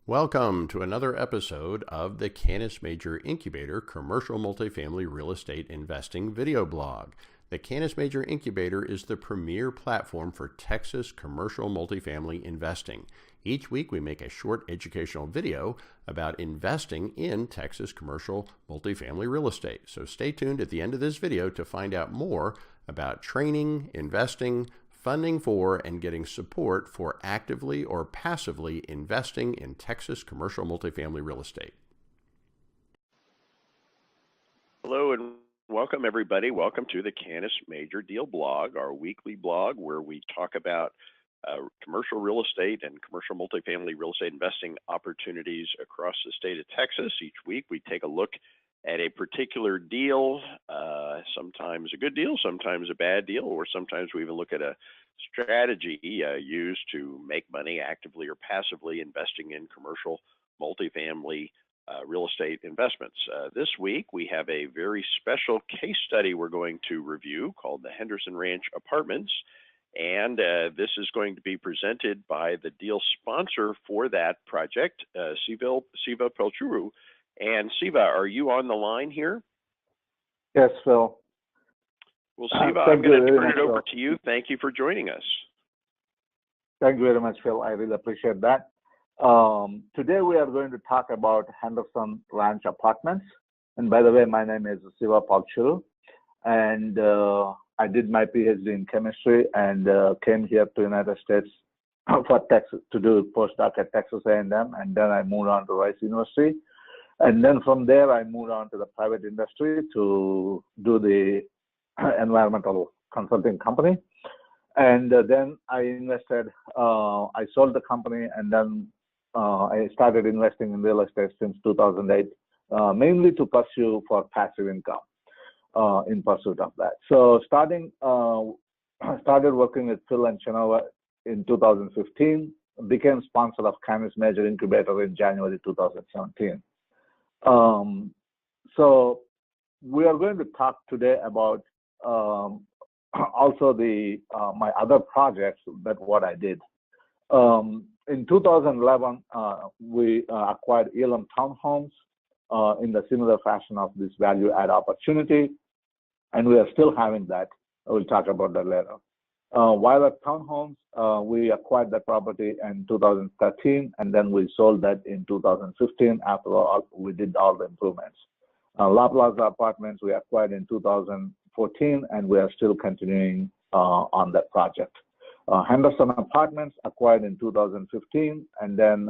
Welcome to another episode of the Canis Major Incubator Commercial Multifamily Real Estate Investing video blog. The Canis Major Incubator is the premier platform for Texas commercial multifamily investing. Each week we make a short educational video about investing in Texas commercial multifamily real estate. So stay tuned at the end of this video to find out more about training, investing, funding for, and getting support for actively or passively investing in Texas commercial multifamily real estate. Hello and welcome everybody. Welcome to the Canis Major Deal blog, our weekly blog where we talk about commercial real estate and commercial multifamily real estate investing opportunities across the state of Texas. Each week we take a look at a particular deal, sometimes a good deal, sometimes a bad deal, or sometimes we even look at a strategy used to make money actively or passively investing in commercial multifamily real estate investments. This week we have a very special case study we're going to review called the Henderson Ranch Apartments, and this is going to be presented by the deal sponsor for that project, Siva Pelchuru. And Siva, are you on the line here? Yes, Phil. Well, Siva, I'm going to turn it over to you. Thank you for joining us. Thank you very much, Phil. I really appreciate that. Today we are going to talk about Henderson Ranch Apartments. And by the way, my name is Siva Pelchuru, and I did my PhD in chemistry and came here to United States for Texas to do a postdoc at Texas A&M, and then I moved on to Rice University. And then from there, I moved on to the private industry to do the environmental consulting company. And then I invested, I sold the company, and then I started investing in real estate since 2008, mainly to pursue for passive income in pursuit of that. So started working with Phil and Chenova in 2015, became sponsor of Canis Major Incubator in January 2017. So we are going to talk today about also the my other projects, that what I did. In 2011, we acquired Elam Townhomes in the similar fashion of this value add opportunity, and we are still having that. I will talk about that later. While at Townhomes, we acquired that property in 2013, and then we sold that in 2015 after all, we did all the improvements. La Plaza Apartments we acquired in 2014, and we are still continuing on that project. Henderson Apartments acquired in 2015, and then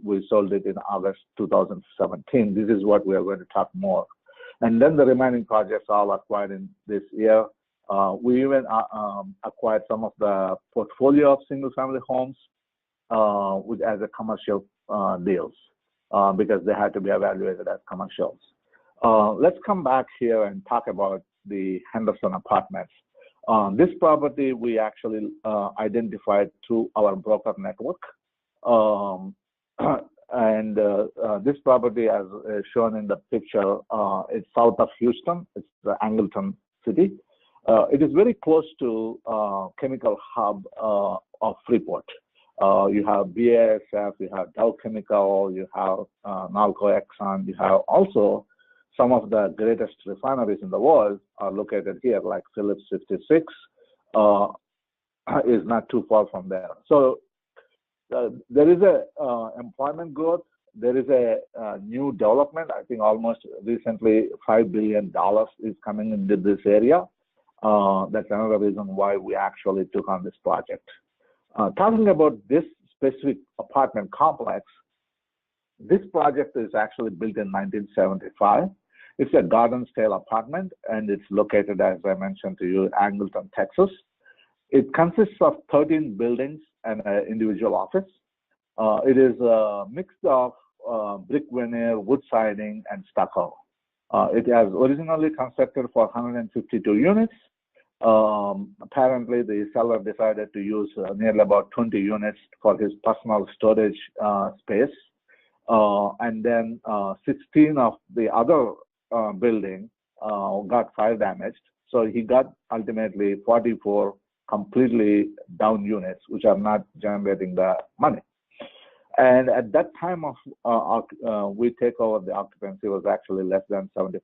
we sold it in August 2017. This is what we are going to talk more. And then the remaining projects all acquired in this year. We even acquired some of the portfolio of single-family homes as a commercial deals because they had to be evaluated as commercials. Let's come back here and talk about the Henderson Apartments. This property we actually identified through our broker network. This property, as shown in the picture, is south of Houston. It's the Angleton city. It is very close to chemical hub of Freeport. You have BASF, you have Dow Chemical, you have Nalco Exxon, you have also some of the greatest refineries in the world are located here, like Phillips 66 is not too far from there. So there is a employment growth. There is a new development. I think almost recently $5 billion is coming into this area. That's another reason why we actually took on this project. Talking about this specific apartment complex, this project is actually built in 1975. It's a garden-style apartment, and it's located, as I mentioned to you, Angleton, Texas. It consists of 13 buildings and an individual office. It is a mix of brick veneer, wood siding, and stucco. It has originally constructed for 152 units. Apparently, the seller decided to use nearly about 20 units for his personal storage space. And then 16 of the other building got fire damaged. So he got ultimately 44 completely down units, which are not generating the money. And at that time of we take over, the occupancy was actually less than 70%.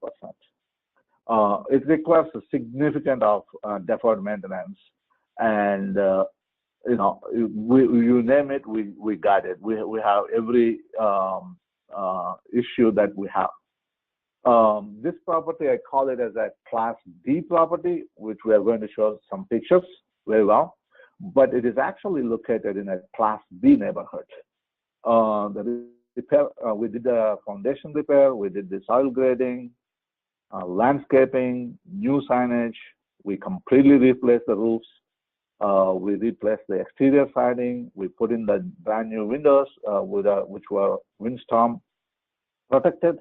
It requires a significant of deferred maintenance, and you name it, we got it. We have every issue that we have. This property, I call it as a Class D property, which we are going to show some pictures very well, but it is actually located in a Class B neighborhood. The repair, we did the foundation repair, we did the soil grading, landscaping, new signage. We completely replaced the roofs. We replaced the exterior siding. We put in the brand new windows, which were windstorm protected,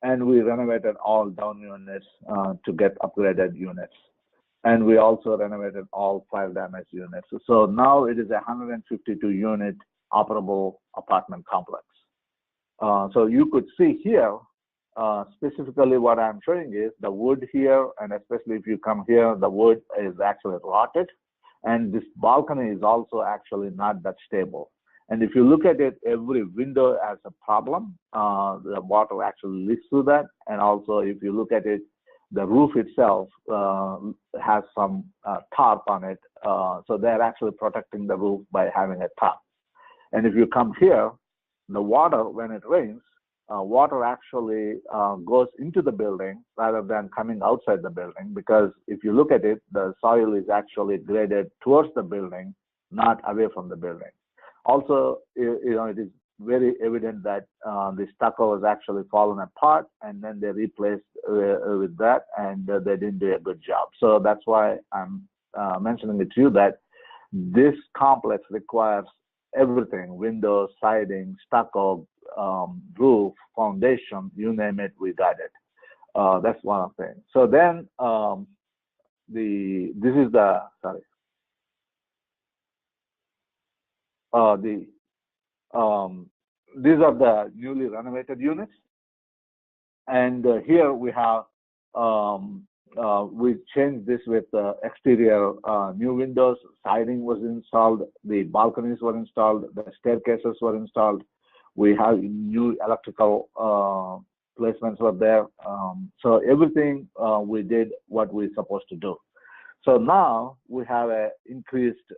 and we renovated all down units to get upgraded units. And we also renovated all fire damaged units. So now it is a 152 unit operable apartment complex. So you could see here, specifically what I'm showing is the wood here, and especially if you come here, the wood is actually rotted. And this balcony is also actually not that stable. And if you look at it, every window has a problem. The water actually leaks through that. And also, if you look at it, the roof itself has some tarp on it. So they're actually protecting the roof by having a tarp. And if you come here, the water, when it rains, water actually goes into the building rather than coming outside the building, because if you look at it, the soil is actually graded towards the building, not away from the building. Also, it is very evident that the stucco has actually fallen apart, and then they replaced with that, and they didn't do a good job. So that's why I'm mentioning it to you that this complex requires everything: windows, siding, stucco, roof, foundation, you name it, we got it. That's one of the things. So then these are the newly renovated units, and here we have we changed this with exterior new windows, siding was installed, the balconies were installed, the staircases were installed. We have new electrical placements were there. So everything we did what we're supposed to do. So now we have a increased.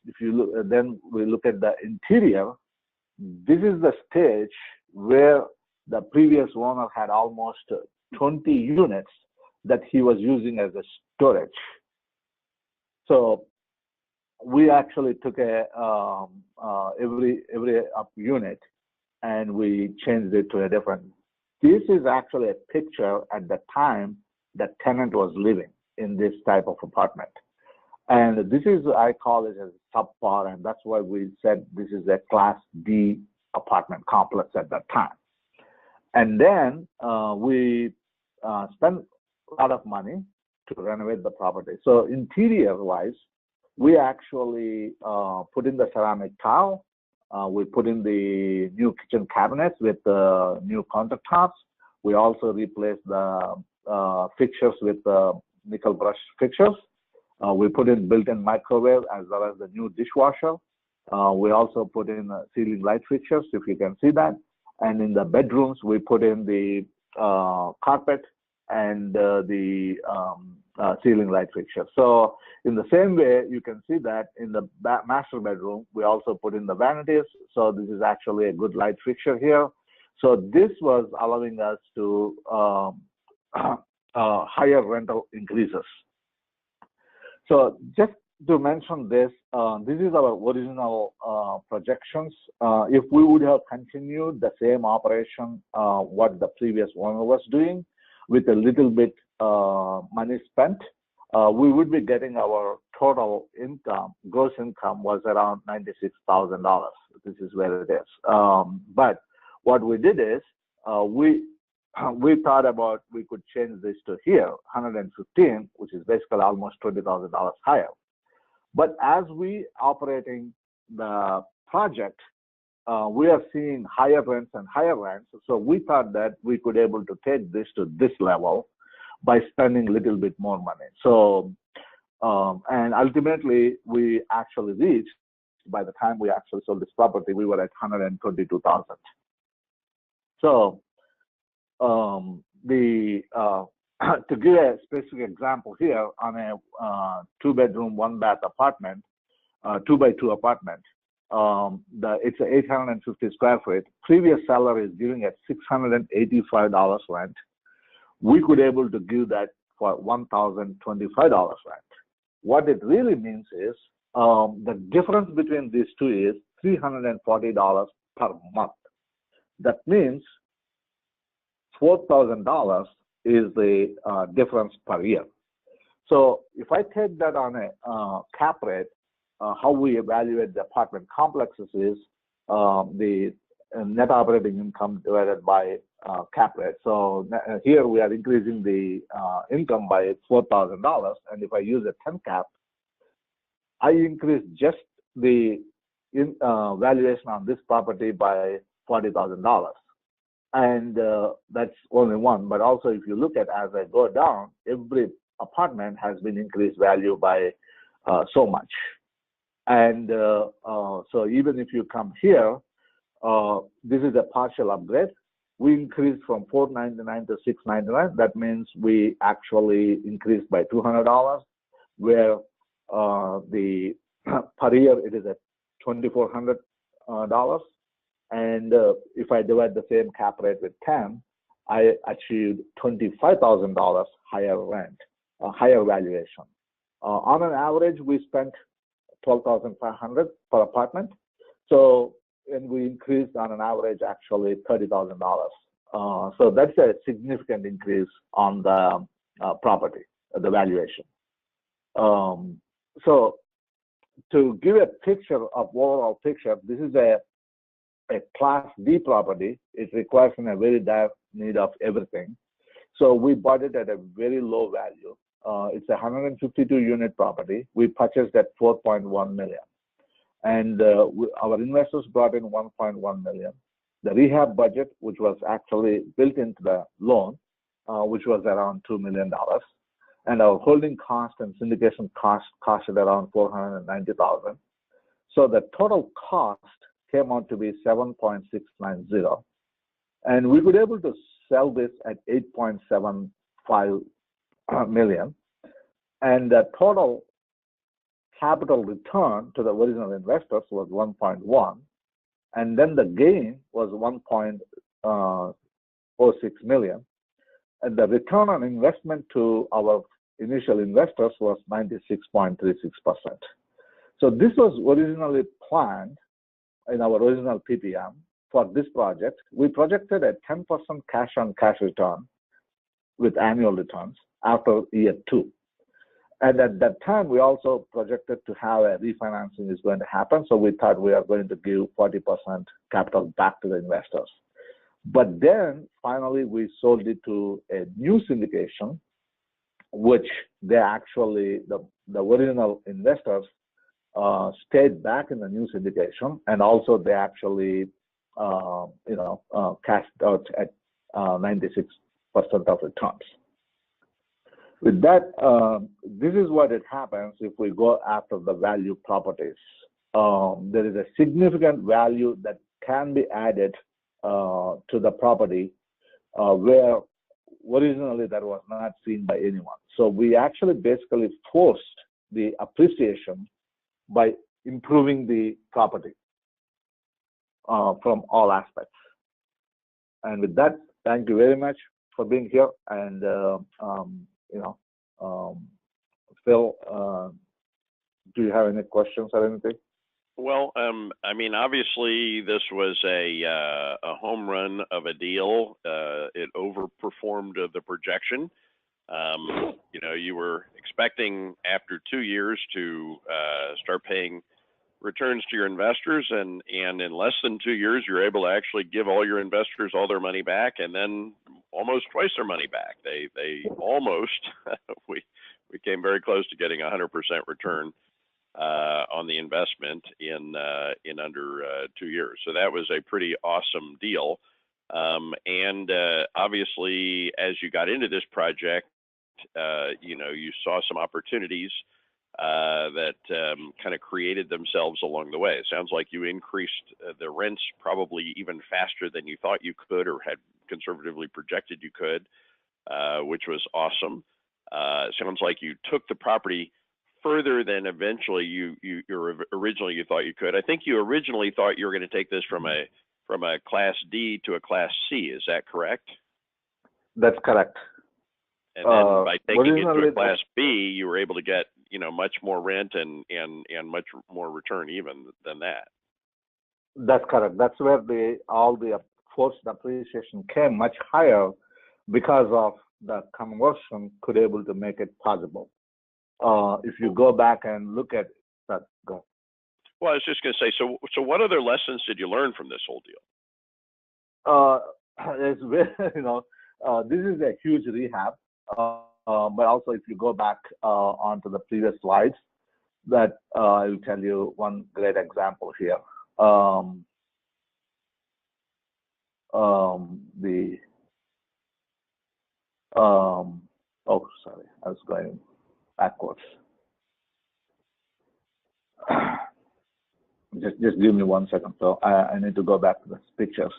If you look, then we look at the interior. This is the stage where the previous owner had almost 20 units that he was using as a storage. So we actually took every up unit and we changed it to a different. This is actually a picture at the time the tenant was living in this type of apartment. And this is, I call it as subpar, and that's why we said this is a Class D apartment complex at that time. And then we spent a lot of money to renovate the property. So interior-wise, we actually put in the ceramic tile. We put in the new kitchen cabinets with the new countertops. We also replaced the fixtures with nickel brush fixtures. We put in built-in microwave as well as the new dishwasher. We also put in ceiling light fixtures, if you can see that. And in the bedrooms, we put in the carpet and the ceiling light fixture. So in the same way, you can see that in the master bedroom, we also put in the vanities. So this is actually a good light fixture here. So this was allowing us to higher rental increases. So just to mention this, this is our original projections. If we would have continued the same operation, what the previous owner was doing, with a little bit money spent, we would be getting our total income, gross income was around $96,000. This is where it is. But what we did is we thought about we could change this to here, 115, which is basically almost $20,000 higher. But as we operating the project, we are seeing higher rents and higher rents. So we thought that we could able to take this to this level by spending a little bit more money. So, and ultimately we actually reached by the time we actually sold this property, we were at 122,000. So to give a specific example here, on a 2-bedroom, 1-bath apartment, 2x2 apartment, it's a 850 square feet. Previous seller is giving at $685 rent. We could able to give that for $1,025 rent. What it really means is the difference between these two is $340 per month. That means $4,000 is the difference per year. So if I take that on a cap rate, how we evaluate the apartment complexes is the net operating income divided by cap rate. So here we are increasing the income by $4,000, and if I use a 10 cap, I increase just the valuation on this property by $40,000. And that's only one, but also if you look at as I go down, every apartment has been increased value by so much. And so even if you come here, this is a partial upgrade. We increased from $499 to $699. That means we actually increased by $200, where the per year it is at $2,400. And if I divide the same cap rate with 10, I achieved $25,000 higher rent, higher valuation. On an average, we spent $12,500 per apartment. So, and we increased on an average actually $30,000. So that's a significant increase on the property, the valuation. So to give a picture of overall picture, this is a Class D property. It requires a very dire need of everything. So we bought it at a very low value. It's a 152 unit property. We purchased at $4.1 million. And our investors brought in $1.1 million. The rehab budget, which was actually built into the loan, which was around $2 million. And our holding cost and syndication cost costed around $490,000. So the total cost came out to be 7.690, and we were able to sell this at 8.75 million, and the total capital return to the original investors was 1.1, and then the gain was 1.06 million, and the return on investment to our initial investors was 96.36%. So this was originally planned in our original PPM for this project. We projected a 10% cash-on-cash return with annual returns after year 2. And at that time, we also projected to have a refinancing is going to happen. So we thought we are going to give 40% capital back to the investors. But then finally, we sold it to a new syndication, which they actually, the original investors stayed back in the new syndication, and also they actually, cashed out at 96% of returns. With that, this is what it happens if we go after the value properties. There is a significant value that can be added to the property where originally that was not seen by anyone. So we actually basically forced the appreciation by improving the property from all aspects. And with that, thank you very much for being here. And Phil, do you have any questions or anything? Well, I mean, obviously, this was a home run of a deal. It overperformed the projection. You were expecting after 2 years to start paying returns to your investors, and in less than 2 years, you're able to actually give all your investors all their money back, and then almost twice their money back. They almost we came very close to getting 100% return on the investment in under 2 years. So that was a pretty awesome deal. And obviously, as you got into this project, you saw some opportunities that kind of created themselves along the way. It sounds like you increased the rents probably even faster than you thought you could or had conservatively projected you could, which was awesome. It sounds like you took the property further than eventually you originally you thought you could. I think you originally thought you were going to take this from a Class D to a Class C. Is that correct? That's correct. And then by taking it to a Class B, you were able to get much more rent and much more return even than that. That's correct. That's where all the forced appreciation came much higher because of the conversion could able to make it possible. If you go back and look at that, go. Well, I was just going to say, so what other lessons did you learn from this whole deal? It's this is a huge rehab, but also if you go back onto the previous slides, that I will tell you one great example here. Oh, sorry, I was going backwards. Just give me 1 second. So I need to go back to the pictures.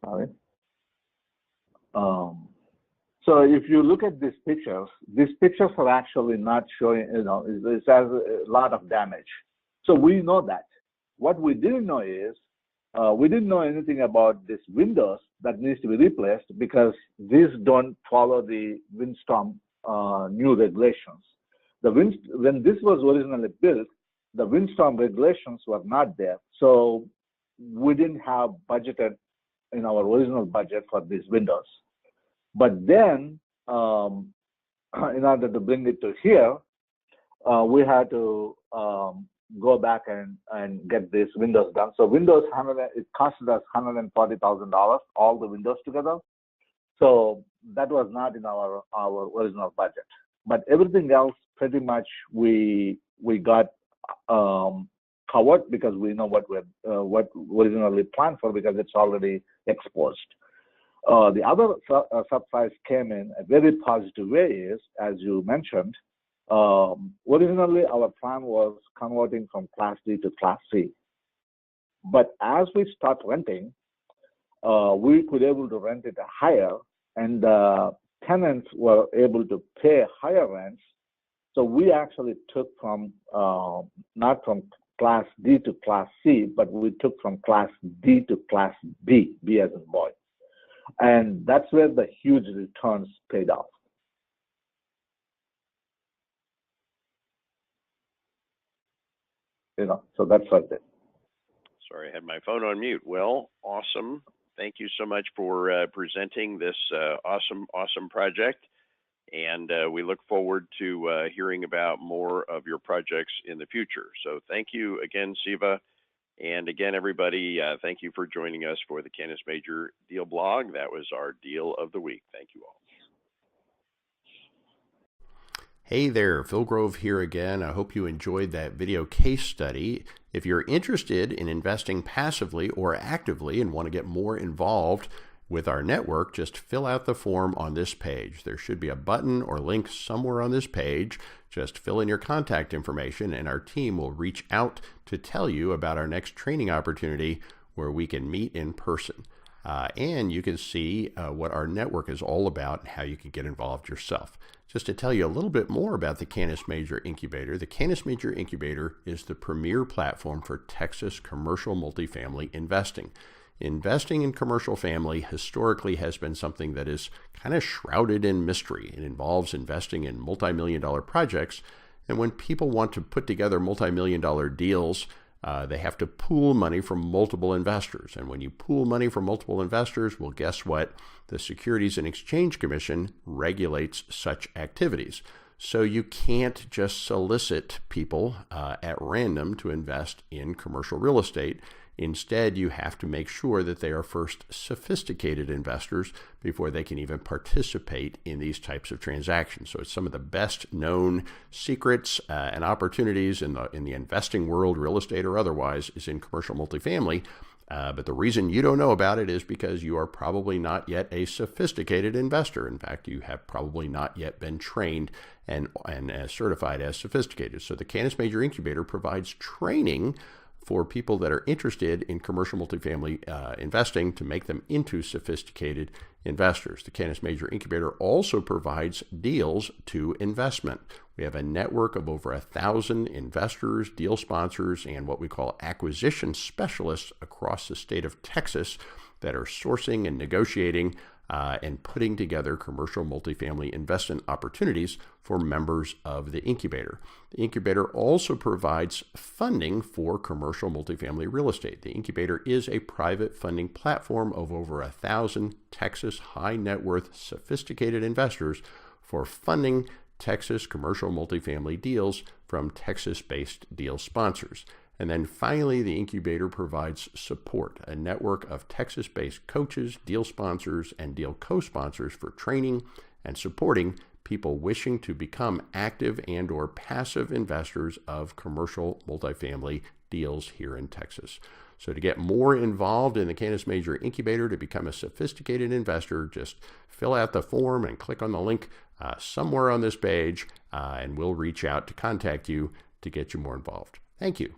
Sorry. So if you look at these pictures are actually not showing, it has a lot of damage. So we know that. What we didn't know is, we didn't know anything about these windows that needs to be replaced because these don't follow the windstorm new regulations. When this was originally built, the windstorm regulations were not there. So we didn't have budgeted in our original budget for these windows. But then, in order to bring it to here, we had to go back and get these windows done. So windows, it costed us $140,000, all the windows together. So that was not in our original budget. But everything else, pretty much, we got covered because we know what originally planned for because it's already exposed. The other surprise came in a very positive way is, as you mentioned, originally our plan was converting from Class D to Class C. But as we start renting, we could able to rent it higher, and the tenants were able to pay higher rents. So we actually took from not from Class D to Class C, but we took from Class D to Class B, B as in boy. And that's where the huge returns paid off. So that's what it is. Sorry, I had my phone on mute. Well, awesome. Thank you so much for presenting this awesome project. And we look forward to hearing about more of your projects in the future. So thank you again, Siva. And again, everybody, thank you for joining us for the Canis Major Deal Blog. That was our Deal of the Week. Thank you all. Hey there, Phil Grove here again. I hope you enjoyed that video case study. If you're interested in investing passively or actively and want to get more involved with our network, just fill out the form on this page. There should be a button or link somewhere on this page. Just fill in your contact information and our team will reach out to tell you about our next training opportunity where we can meet in person. And you can see what our network is all about and how you can get involved yourself. Just to tell you a little bit more about the Canis Major Incubator, the Canis Major Incubator is the premier platform for Texas commercial multifamily investing. Investing in commercial family historically has been something that is kind of shrouded in mystery. It involves investing in multi-million-dollar projects, and when people want to put together multi-million-dollar deals, they have to pool money from multiple investors. And when you pool money from multiple investors, well, guess what? The Securities and Exchange Commission regulates such activities. So you can't just solicit people at random to invest in commercial real estate. Instead, you have to make sure that they are first sophisticated investors before they can even participate in these types of transactions. So it's some of the best known secrets and opportunities in the investing world, real estate or otherwise, is in commercial multifamily. But the reason you don't know about it is because you are probably not yet a sophisticated investor. In fact, you have probably not yet been trained and certified as sophisticated. So the Canis Major Incubator provides training for people that are interested in commercial multifamily investing to make them into sophisticated investors. The Canis Major Incubator also provides deals to investment. We have a network of over 1,000 investors, deal sponsors, and what we call acquisition specialists across the state of Texas that are sourcing and negotiating and putting together commercial multifamily investment opportunities for members of the incubator. The incubator also provides funding for commercial multifamily real estate. The incubator is a private funding platform of over 1,000 Texas high net worth sophisticated investors for funding Texas commercial multifamily deals from Texas-based deal sponsors. And then finally, the incubator provides support, a network of Texas-based coaches, deal sponsors, and deal co-sponsors for training and supporting people wishing to become active and or passive investors of commercial multifamily deals here in Texas. So to get more involved in the Canis Major Incubator, to become a sophisticated investor, just fill out the form and click on the link somewhere on this page, and we'll reach out to contact you to get you more involved. Thank you.